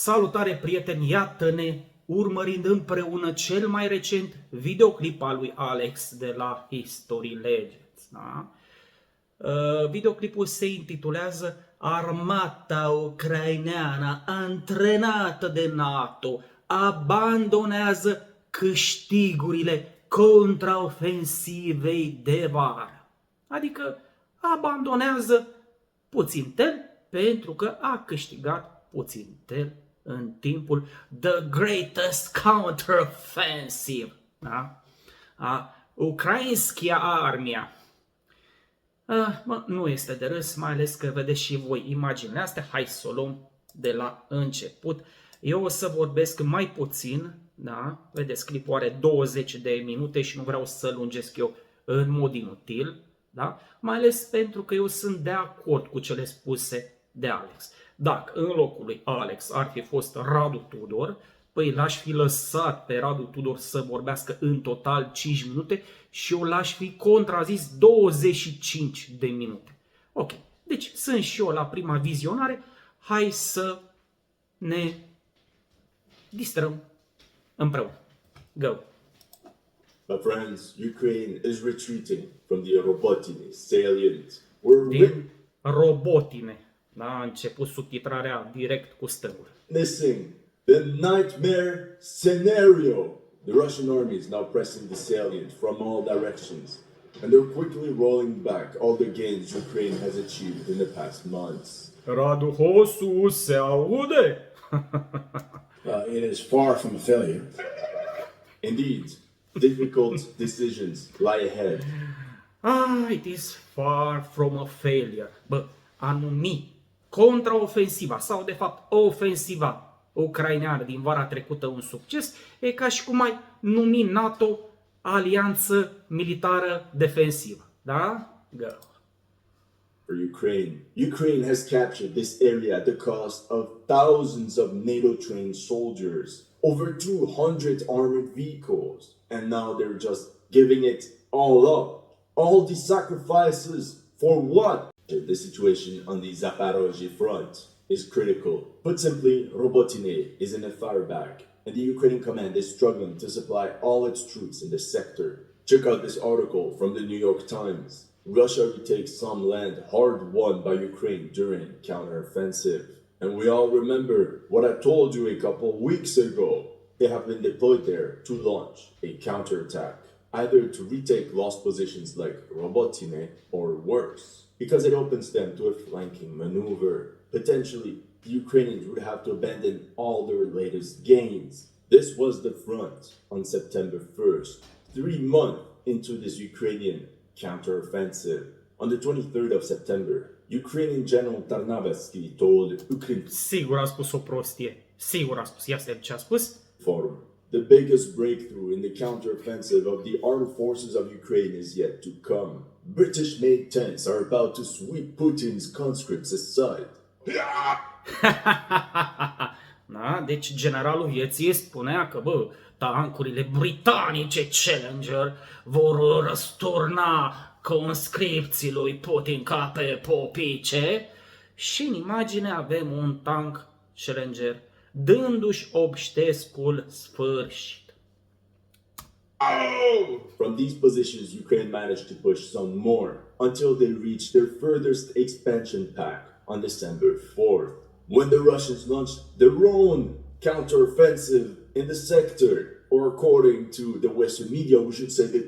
Salutare prieteni, iată-ne urmărind împreună cel mai recent videoclip al lui Alex de la History Legends. Da? Videoclipul se intitulează Armata ucraineană antrenată de NATO abandonează câștigurile contraofensivei de vară. Adică abandonează puțintel pentru că a câștigat puțintel în timpul The Greatest Counteroffensive, da? A Ukrainskia Armia. Nu este de râs, mai ales că vedeți și voi imaginile astea. Hai să o luăm de la început. Eu o să vorbesc mai puțin, da? Vedeți, clipul are 20 de minute și nu vreau să lungesc eu în mod inutil, da? Mai ales pentru că eu sunt de acord cu cele spuse de Alex. Dacă în locul lui Alex ar fi fost Radu Tudor, păi l-aș fi lăsat pe Radu Tudor să vorbească în total 5 minute și eu l-aș fi contrazis 25 de minute. Ok, deci sunt și eu la prima vizionare, hai să ne distrăm împreună. Go! My friends, Ukraine is retreating from the Robotine salient. Din Robotine. Da, a început subtitrarea direct cu stângul. Missing the nightmare scenario. The Russian army is now pressing the salient from all directions, and they're quickly rolling back all the gains Ukraine has achieved in the past months. Radu Hosu se aude? It is far from a failure. Indeed, difficult decisions lie ahead. It is far from a failure. Bă, a numi contraofensiva sau de fapt ofensiva ucraineană din vara trecută un succes e ca și cum ai numi NATO alianță militară defensivă. Da? Go. For Ukraine has captured this area at the cost of thousands of NATO-trained soldiers, over 200 armored vehicles, and now they're just giving it all up. All these sacrifices for what? The situation on the Zaporozhye front is critical. Put simply, Robotine is in a fireback, and the Ukrainian command is struggling to supply all its troops in the sector. Check out this article from the New York Times. Russia retakes some land hard won by Ukraine during counteroffensive. And we all remember what I told you a couple weeks ago. They have been deployed there to launch a counterattack, either to retake lost positions like Robotine or worse, because it opens them to a flanking maneuver. Potentially, the Ukrainians would have to abandon all their latest gains. This was the front on September 1st, 3 months into this Ukrainian counteroffensive. On the 23rd of September, Ukrainian General Tarnavsky told Ukraine Sigur a spus o prostie. Sigur a spus. Ia să ce a spus? Forum. The biggest breakthrough in the counteroffensive of the armed forces of Ukraine is yet to come. British-made tanks are about to sweep Putin's conscripts aside. Da? Deci generalul vieții spunea că, bă, tancurile britanice Challenger vor răsturna conscripții lui Putin ca pe popice și în imagine avem un tank Challenger dându-și obștescul sfârșit. From these positions, Ukraine managed to push some more until they reached their furthest expansion pack on December 4th, when the Russians launched their own counteroffensive in the sector, or according to the Western media, we should say the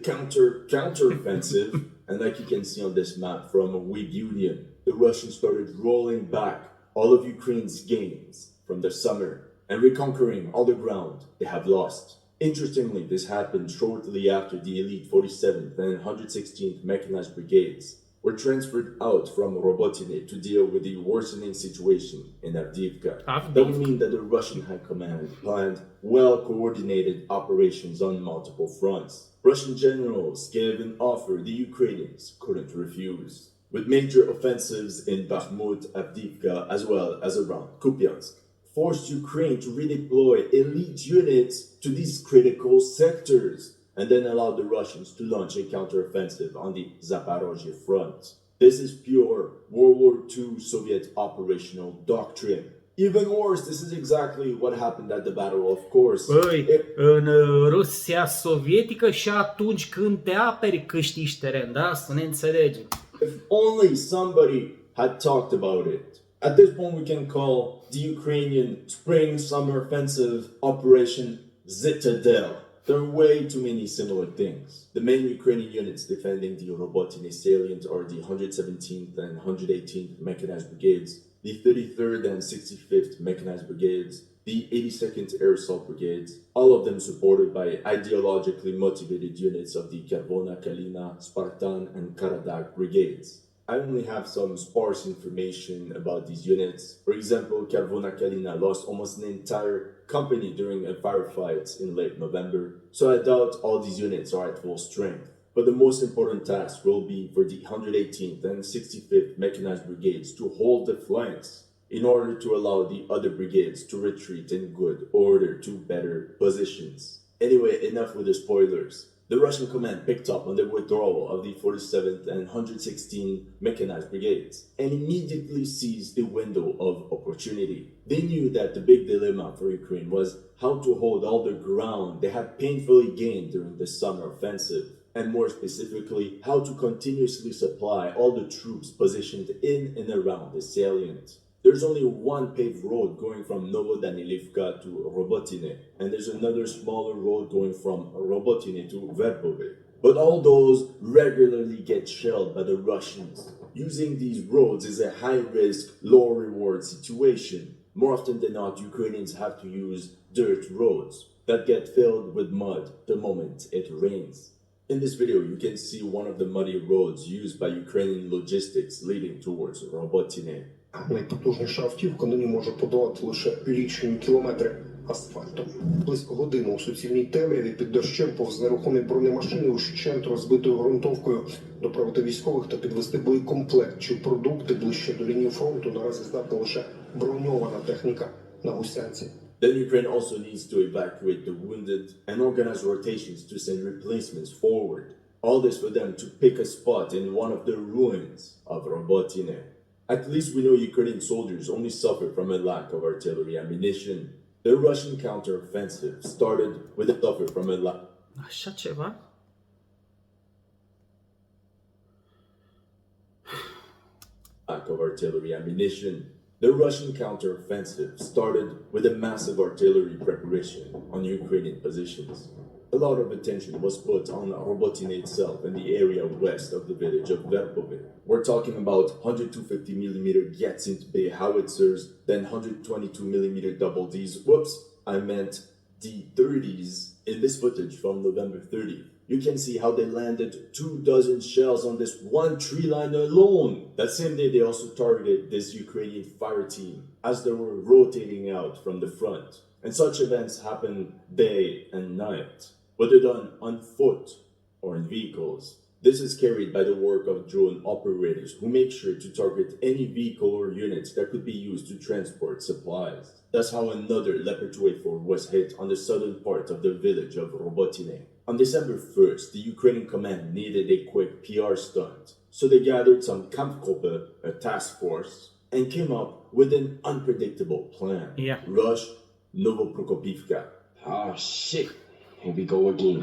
counteroffensive. And like you can see on this map from a Whig Union, the Russians started rolling back all of Ukraine's gains from the summer and reconquering all the ground they have lost. Interestingly, this happened shortly after the elite 47th and 116th Mechanized Brigades were transferred out from Robotine to deal with the worsening situation in Avdiivka. That would mean that the Russian High Command planned well-coordinated operations on multiple fronts. Russian generals gave an offer the Ukrainians couldn't refuse, with major offensives in Bakhmut, Avdiivka, as well as around Kupiansk, forced Ukraine to redeploy elite units to these critical sectors, and then allowed the Russians to launch a counteroffensive on the Zaporozhye front. This is pure World War II Soviet operational doctrine. Even worse, this is exactly what happened at the Battle of Kursk. Băi, în Rusia sovietică și atunci când te aperi câștigi teren, da? Să ne înțelegem. If only somebody had talked about it. At this point, we can call the Ukrainian spring-summer offensive Operation Citadel. There are way too many similar things. The main Ukrainian units defending the Robotine salient are the 117th and 118th Mechanized Brigades, the 33rd and 65th Mechanized Brigades, the 82nd Air Assault Brigades, all of them supported by ideologically motivated units of the Chervona, Kalina, Spartan, and Karadag brigades. I only have some sparse information about these units. For example, Chervona Kalina lost almost an entire company during a firefight in late November, so I doubt all these units are at full strength. But the most important task will be for the 118th and 65th Mechanized Brigades to hold the flanks in order to allow the other brigades to retreat in good order to better positions. Anyway, enough with the spoilers. The Russian command picked up on the withdrawal of the 47th and 116th Mechanized Brigades and immediately seized the window of opportunity. They knew that the big dilemma for Ukraine was how to hold all the ground they had painfully gained during the summer offensive, and more specifically, how to continuously supply all the troops positioned in and around the salient. There's only one paved road going from Novodanilivka to Robotine, and there's another smaller road going from Robotine to Verbove. But all those regularly get shelled by the Russians. Using these roads is a high-risk, low-reward situation. More often than not, Ukrainians have to use dirt roads that get filled with mud the moment it rains. In this video, you can see one of the muddy roads used by Ukrainian logistics leading towards Robotine. Найпотужніша автівка нині може подолати лише лічені кілометри асфальту. Близько години у суцільній темряві під дощем повз нерухомі бронемашини ущент розбитою ґрунтовкою доправити військових та підвести боєкомплект чи продукти ближче до лінії фронту наразі здатна лише броньована техніка на гусянці. Then Ukraine also needs to evacuate the wounded and organize rotations to send replacements forward. All this for them to pick a spot in one of the ruins of Robotine. At least we know Ukrainian soldiers only suffer from a lack of artillery ammunition. The Russian counter-offensive started with a suffer from a Așa ceva? lack of artillery ammunition. The Russian counter-offensive started with a massive artillery preparation on Ukrainian positions. A lot of attention was put on Robotine itself and the area west of the village of Verbove. We're talking about 150mm Yatsin-Bay howitzers, then 122mm double Ds. Whoops, I meant D-30s. In this footage from November 30th, you can see how they landed 24 shells on this one tree line alone. That same day, they also targeted this Ukrainian fire team as they were rotating out from the front. And such events happen day and night, whether done on foot or in vehicles. This is carried by the work of drone operators who make sure to target any vehicle or units that could be used to transport supplies. That's how another Leopard 2A4 was hit on the southern part of the village of Robotine. On December 1st, the Ukrainian command needed a quick PR stunt, so they gathered some Kampfgruppe, a task force, and came up with an unpredictable plan. Yeah. Rush Novoprokopivka. Oh shit, here we go again.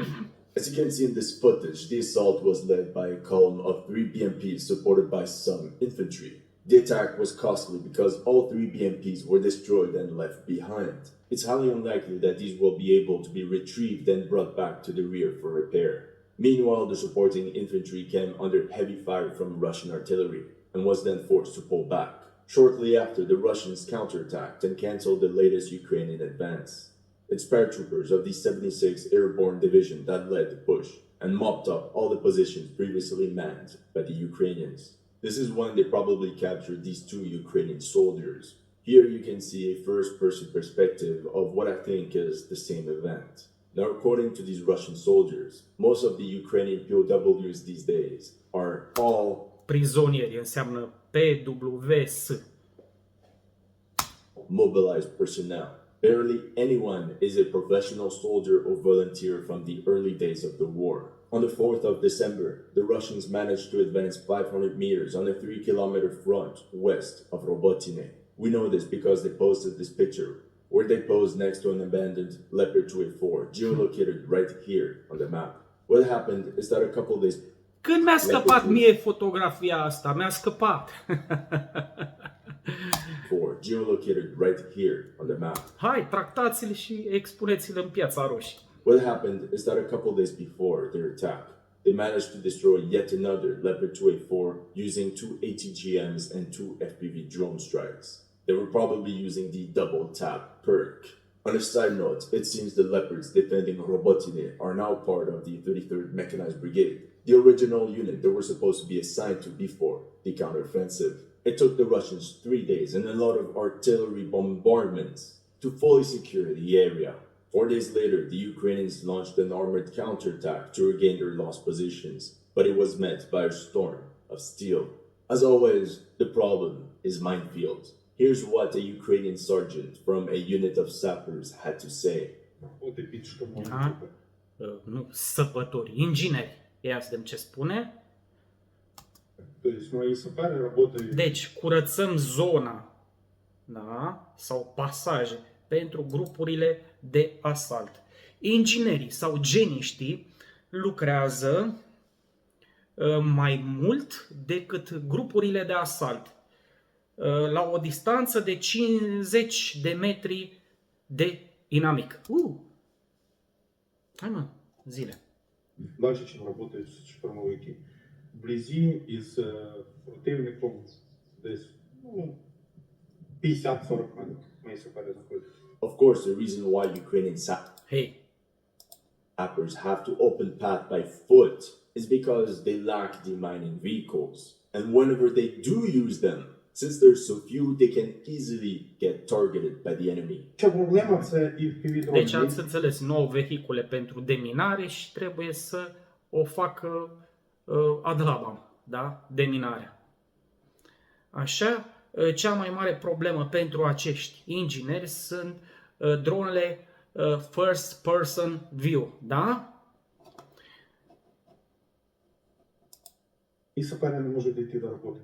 As you can see in this footage, the assault was led by a column of 3 BMPs supported by some infantry. The attack was costly because all 3 BMPs were destroyed and left behind. It's highly unlikely that these will be able to be retrieved and brought back to the rear for repair. Meanwhile, the supporting infantry came under heavy fire from Russian artillery and was then forced to pull back. Shortly after, the Russians counterattacked and cancelled the latest Ukrainian advance. It's paratroopers of the 76th Airborne Division that led the push and mopped up all the positions previously manned by the Ukrainians. This is when they probably captured these 2 Ukrainian soldiers. Here you can see a first-person perspective of what I think is the same event. Now, according to these Russian soldiers, most of the Ukrainian POWs these days are all Prizonieri înseamnă PWS. mobilized personnel. Barely anyone is a professional soldier or volunteer from the early days of the war. On the 4th of December, the Russians managed to advance 500 meters on a 3-kilometer front west of Robotine. We know this because they posted this picture, where they posed next to an abandoned Leopard 284, geolocated right here on the map. What happened is that a couple days Când mi-a scăpat mie fotografia asta? Mi-a scăpat. before, geolocated right here on the map. Hai, tractați-le și expuneți-le în Piața Roșie. What happened is that a couple days before their attack, they managed to destroy yet another Leopard 284 using 2 ATGMs and 2 FPV drone strikes. They were probably using the double tap perk. On a side note, it seems the Leopards defending Robotine are now part of the 33rd Mechanized Brigade, the original unit they were supposed to be assigned to before the counteroffensive. It took the Russians 3 days and a lot of artillery bombardments to fully secure the area. 4 days later, the Ukrainians launched an armored counterattack to regain their lost positions, but it was met by a storm of steel. As always, the problem is minefields. Here's what a Ukrainian sergeant from a unit of sappers had to say. Da? Nu, săpători, ingineri. Ia să vedem ce spune. Deci, curățăm zona, da? Sau pasaje pentru grupurile de asalt. Inginerii sau geniștii lucrează mai mult decât grupurile de asalt, la o distanță de 50 de metri de inamic. Hai mă, zile. Дальше, чем работают штурмовики. Вблизи и с противником десь 50-40 метрів мої сапери знаходяться. Of course, the reason why Ukrainian Hei, sappers have to open path by foot is because they lack demining vehicles. And whenever they do use them, since there's so few, they can easily get targeted by the enemy. Cea problemă це і в півдроні. deci ați înțeles, 9 vehicule pentru deminare și trebuie să o facă ad labam, da? Deminarea. Așa, cea mai mare problemă pentru acești ingineri sunt dronele first person view, da? І сапери не можуть дійти до роботи.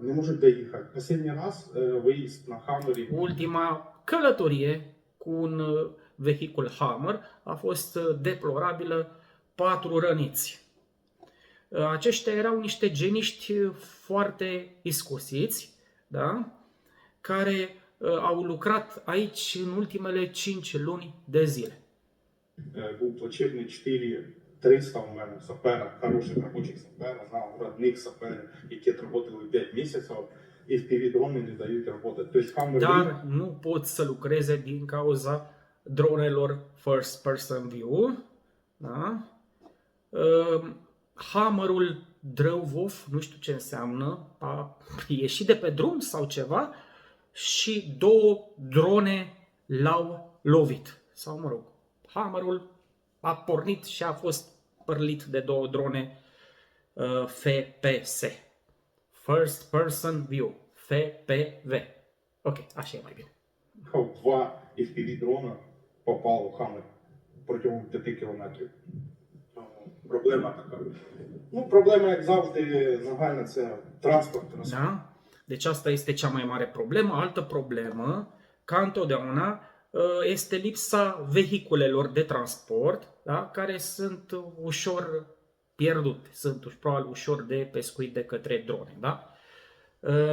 Не можуть доїхати. Останній раз виїзд на Хаммері. Ultima călătorie cu un vehicul Hammer a fost deplorabilă, 4 răniți. Aceștia erau niște geniști foarte iscusiți, da? Care au lucrat aici în ultimele 5 luni de zile. Був плачевний 4-300 у мене сапера, хороших робочих сапера, знав родних саперів, які працювали 5 місяців, і в півдрони не дають роботи. Тобто Хаммер Dar nu pot să lucreze din cauza dronelor first person view, da? Hammerul Drăuvov, nu știu ce înseamnă, a ieșit de pe drum sau ceva și 2 drone l-au lovit. Sau mă rog, Hammerul a pornit și a fost părlit de 2 drone FPS. First Person View, FPV. Ok, așa e mai bine. 2 FPV-дрона попало в Хаммер протягом 5 кілометрів. Проблема така. Ну, проблема, як завжди, загальна, це транспорт. Da? Deci asta este cea mai mare problemă. Altă problemă, ca întotdeauna, este lipsa vehiculelor de transport, da? Care sunt ușor pierdute, sunt probabil ușor de pescuit de către drone. Da?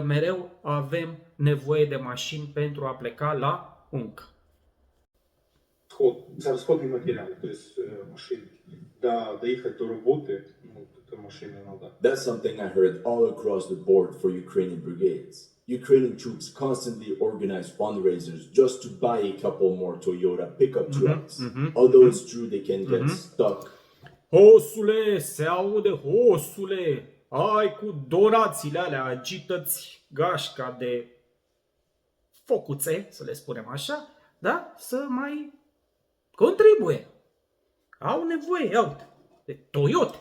Mereu avem nevoie de mașini pentru a pleca la muncă. Це розходний матеріал, тобто машини. Доїхати до роботи, то машини треба. That's something I heard all across the board for Ukrainian brigades. Ukrainian troops constantly organize fundraisers just to buy a couple more Toyota pickup trucks. Although it's true they can get stuck. Hosule, se aude, hosule! Ai cu donațiile alea, agită-ți gașca de focuțe, să le spunem așa, da? Să mai contribuie. Au nevoie, iau, de Toyota.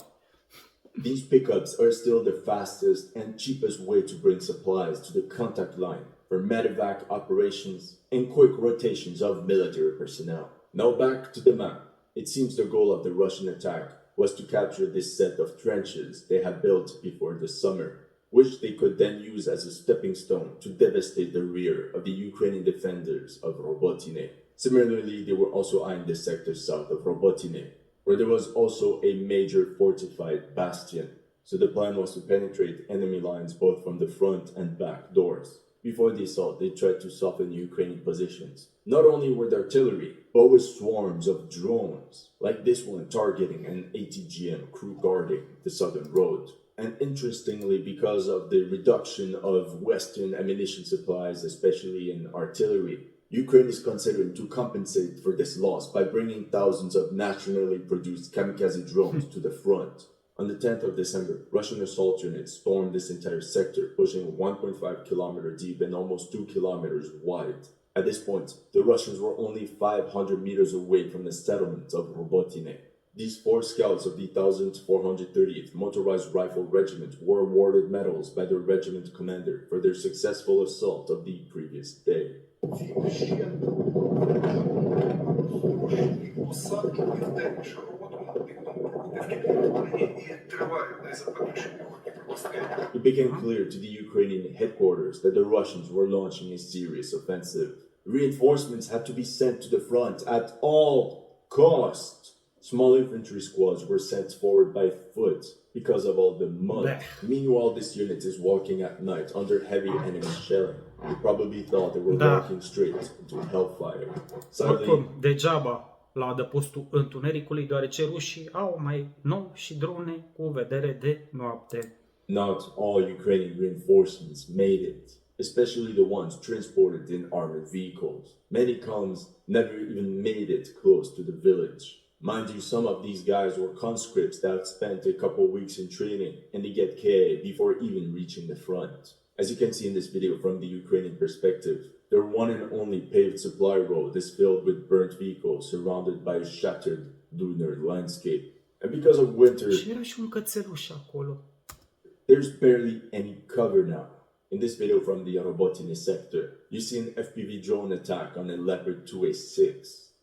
These pickups are still the fastest and cheapest way to bring supplies to the contact line for medevac operations and quick rotations of military personnel. Now back to the map. It seems the goal of the Russian attack was to capture this set of trenches they had built before the summer. which they could then use as a stepping stone to devastate the rear of the Ukrainian defenders of Robotine. Similarly, they were also eyeing the sector south of Robotine, where there was also a major fortified bastion. So the plan was to penetrate enemy lines both from the front and back doors. Before the assault, they tried to soften Ukrainian positions, not only with artillery, but with swarms of drones, like this one targeting an ATGM crew guarding the southern road. And interestingly, because of the reduction of Western ammunition supplies, especially in artillery, Ukraine is considering to compensate for this loss by bringing thousands of nationally produced kamikaze drones to the front. On the 10th of December, Russian assault units stormed this entire sector, pushing 1.5 kilometers deep and almost 2 kilometers wide. At this point, the Russians were only 500 meters away from the settlement of Robotine. These 4 scouts of the 1438th Motorized Rifle Regiment were awarded medals by their regiment commander for their successful assault of the previous day. Посадки південніше роботу над півдном проходив і триває найзапекліші піхотні протистояння. It became clear to the Ukrainian headquarters that the Russians were launching a serious offensive. Reinforcements had to be sent to the front at all costs. Small infantry squads were sent forward by foot because of all the mud. Meanwhile, this unit is walking at night under heavy enemy shelling. They probably thought they were walking straight into hellfire. Oricum, Sadly, degeaba la adăpostul întunericului, deoarece rușii au mai nou și drone cu vedere de noapte. not all Ukrainian reinforcements made it, especially the ones transported in armored vehicles. Many columns never even made it close to the village. Mind you, some of these guys were conscripts that spent a couple weeks in training and they get KA before even reaching the front. As you can see in this video from the Ukrainian perspective, their one and only paved supply road is filled with burnt vehicles surrounded by a shattered lunar landscape. And because of winter, Și era și un cățeluș acolo. there's barely any cover now. In this video from the Robotine sector, you see an FPV drone attack on a Leopard 2A6.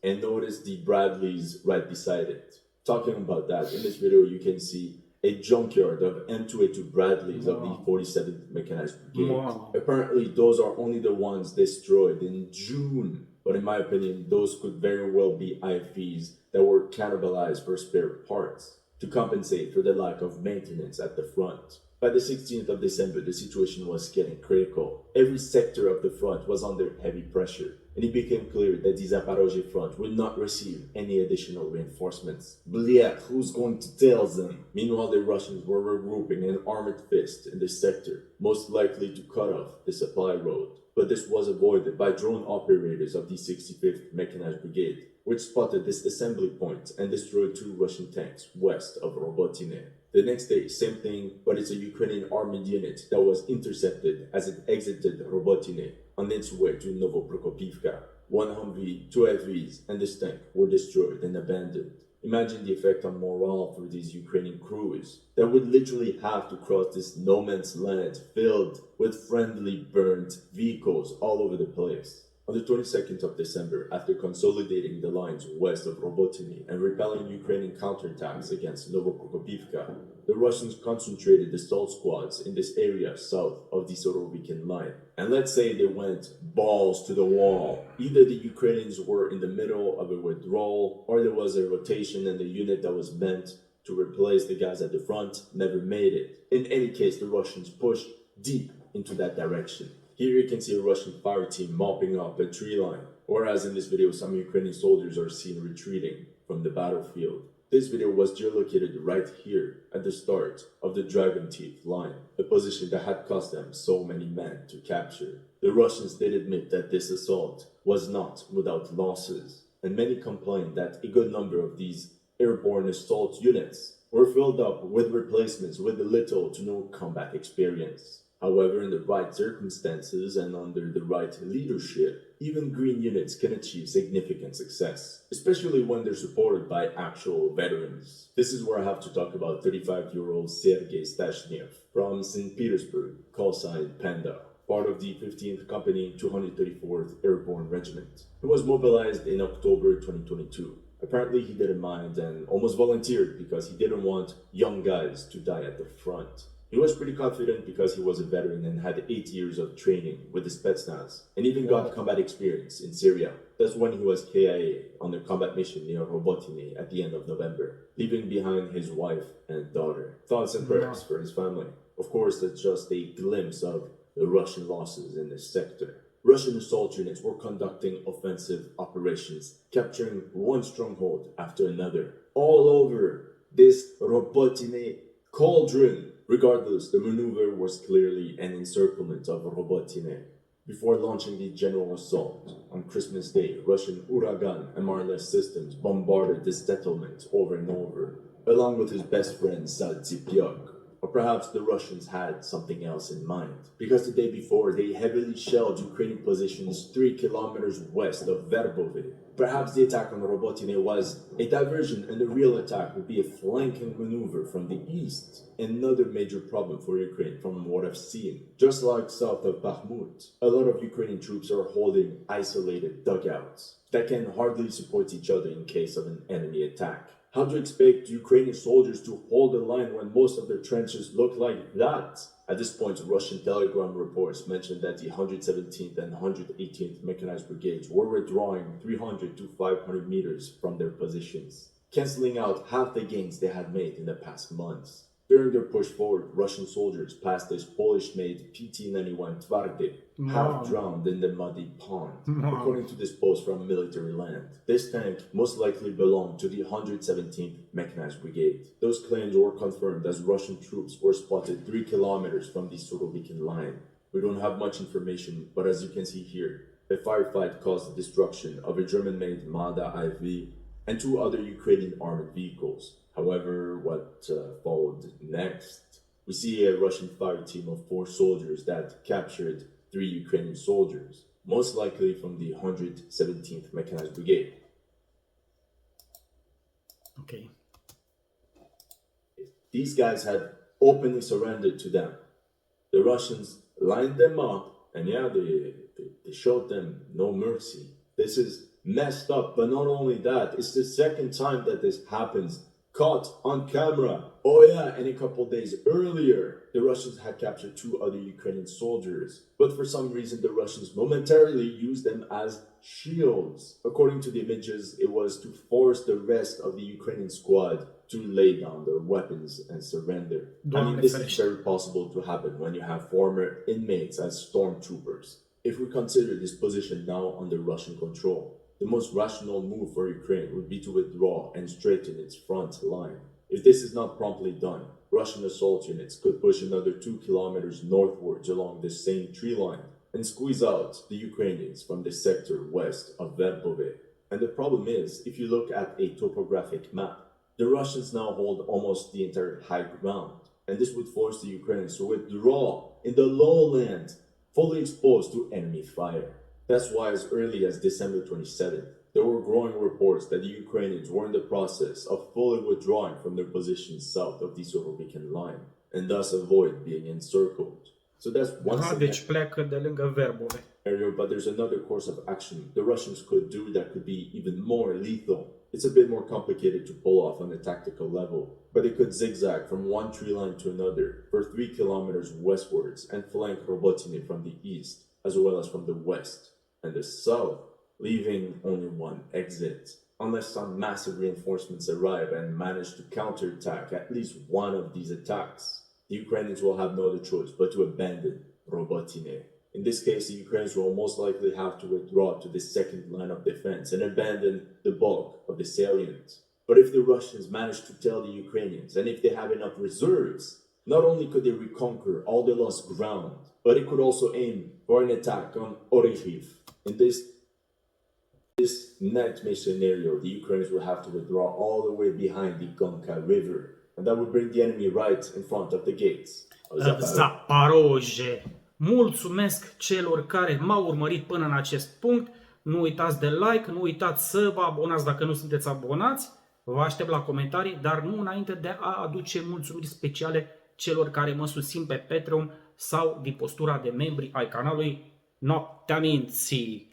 And notice the Bradleys right beside it. Talking about that, in this video you can see a junkyard of M2A2 Bradleys of the 47th Mechanized Brigade. Wow. Apparently those are only the ones destroyed in June, but in my opinion those could very well be IFVs that were cannibalized for spare parts to compensate for the lack of maintenance at the front. By the 16th of December, the situation was getting critical. Every sector of the front was under heavy pressure, and it became clear that the Zaporozhye front would not receive any additional reinforcements. Blech, who's going to tell them? Meanwhile, the Russians were regrouping an armored fist in this sector, most likely to cut off the supply road. But this was avoided by drone operators of the 65th Mechanized Brigade, which spotted this assembly point and destroyed 2 Russian tanks west of Robotine. The next day, same thing, but it's a Ukrainian armored unit that was intercepted as it exited Robotine on its way to Novoprokopivka. 1 Humvee, 2 FVs, and this tank were destroyed and abandoned. Imagine the effect on morale for these Ukrainian crews that would literally have to cross this no man's land filled with friendly burnt vehicles all over the place. On the 22nd of December, after consolidating the lines west of Robotine and repelling Ukrainian counterattacks against Novoprokopivka, the Russians concentrated assault squads in this area south of the Sorovikin line. And let's say they went balls to the wall. Either the Ukrainians were in the middle of a withdrawal, or there was a rotation and the unit that was meant to replace the guys at the front never made it. In any case, the Russians pushed deep into that direction. Here you can see a Russian fire team mopping up a tree line, whereas in this video some Ukrainian soldiers are seen retreating from the battlefield. This video was geolocated right here at the start of the Dragon Teeth line, a position that had cost them so many men to capture. The Russians did admit that this assault was not without losses, and many complained that a good number of these airborne assault units were filled up with replacements with little to no combat experience. However, in the right circumstances and under the right leadership, even green units can achieve significant success, especially when they're supported by actual veterans. This is where I have to talk about 35-year-old Sergei Stashnev from St. Petersburg, call sign Panda, part of the 15th Company 234th Airborne Regiment. He was mobilized in October 2022. Apparently he didn't mind and almost volunteered because he didn't want young guys to die at the front. He was pretty confident because he was a veteran and had 8 years of training with the Spetsnaz and even got combat experience in Syria. That's when he was KIA on a combat mission near Robotine at the end of November, leaving behind his wife and daughter. Thoughts and prayers for his family. Of course, that's just a glimpse of the Russian losses in this sector. Russian assault units were conducting offensive operations, capturing one stronghold after another, all over this Robotine cauldron. Regardless, the maneuver was clearly an encirclement of Robotine. Before launching the general assault, on Christmas Day, Russian Uragan MR-less systems bombarded this settlement over and over, along with his best friend Saltsipiok. Or perhaps the Russians had something else in mind, because the day before they heavily shelled Ukrainian positions 3 kilometers west of Verbove. Perhaps the attack on Robotine was a diversion and the real attack would be a flanking maneuver from the east. Another major problem for Ukraine from what I've seen. Just like south of Bakhmut, a lot of Ukrainian troops are holding isolated dugouts that can hardly support each other in case of an enemy attack. How do you expect Ukrainian soldiers to hold a line when most of their trenches look like that? At this point, Russian telegram reports mentioned that the 117th and 118th Mechanized Brigades were withdrawing 300 to 500 meters from their positions, cancelling out half the gains they had made in the past months. During their push forward, Russian soldiers passed this Polish-made PT-91 Twardy, half drowned in the muddy pond, according to this post from military land. This tank most likely belonged to the 117th Mechanized Brigade. Those claims were confirmed as Russian troops were spotted 3 kilometers from the Surovikin line. We don't have much information, but as you can see here, a firefight caused the destruction of a German-made Mada IV and 2 other Ukrainian armored vehicles. However, what followed next? We see a Russian fire team of 4 soldiers that captured 3 Ukrainian soldiers, most likely from the 117th Mechanized Brigade. Okay. These guys had openly surrendered to them. The Russians lined them up, and yeah, they showed them no mercy. This is messed up, but not only that, it's the second time that this happens. Caught on camera. Oh yeah, and a couple days earlier, the Russians had captured 2 other Ukrainian soldiers. But for some reason, the Russians momentarily used them as shields. According to the images, it was to force the rest of the Ukrainian squad to lay down their weapons and surrender. I mean, this is very possible to happen when you have former inmates as stormtroopers. If we consider this position now under Russian control, the most rational move for Ukraine would be to withdraw and straighten its front line. If this is not promptly done, Russian assault units could push another 2 kilometers northwards along this same tree line and squeeze out the Ukrainians from the sector west of Verbove. And the problem is, if you look at a topographic map, the Russians now hold almost the entire high ground, and this would force the Ukrainians to withdraw in the lowland, fully exposed to enemy fire. That's why as early as December 27th, there were growing reports that the Ukrainians were in the process of fully withdrawing from their positions south of the Surovikin line, and thus avoid being encircled. So that's one deci pleacă de lângă Verbove. scenario, but there's another course of action the Russians could do that could be even more lethal. It's a bit more complicated to pull off on a tactical level, but they could zigzag from one tree line to another for 3 kilometers westwards and flank Robotine from the east, as well as from the west and the south, leaving only one exit. Unless some massive reinforcements arrive and manage to counterattack at least one of these attacks, the Ukrainians will have no other choice but to abandon Robotine. In this case, the Ukrainians will most likely have to withdraw to the second line of defense and abandon the bulk of the salient. But if the Russians manage to tell the Ukrainians, and if they have enough reserves, not only could they reconquer all the lost ground, but it could also aim for an attack on Orikhiv. In this nightmare scenario, the Ukrainians will have to withdraw all the way behind the Gonka River, and that would bring the enemy right in front of the gates. Zaparoje. Mulțumesc celor care m-au urmărit până în acest punct. Nu uitați de like, nu uitați să vă abonați dacă nu sunteți abonați. Vă aștept la comentarii, dar nu înainte de a aduce mulțumiri speciale celor care mă susțin pe Patreon sau din postura de membri ai canalului Noaptea Minții.